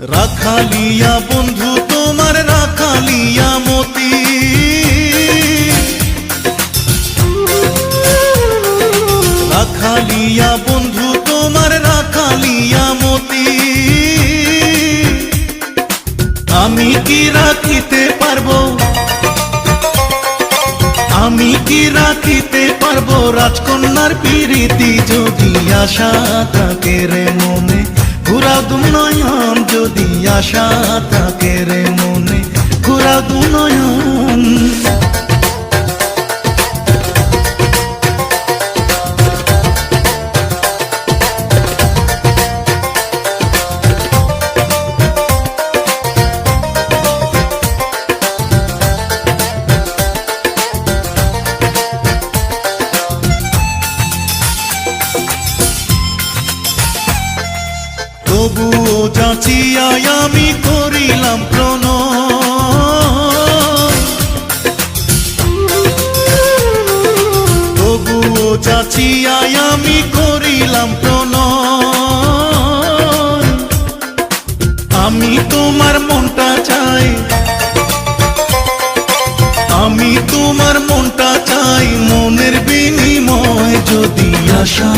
রাখালিয়া বন্ধু তোমার রাখালিয়া মতি, রাখালিয়া বন্ধু তোমার রাখালিয়া মতি। আমি কি রাখিতে পারবো, আমি কি রাখিতে পারবো রাজকন্যার প্রীতি, যদি আশা থাকে রে মনে ঘুরাও দু নয়ন, যদি আশা থাকে রে মনে ঘুরাও দু নয়ন। তবুও যাচিয়াই আমি করিলাম প্রণয়, তবুও যাচিয়াই আমি করিলাম প্রণয়। আমি তোমার মনটা চাই, আমি তোমার মনটা চাই, মনের বিনিময় যদি আশা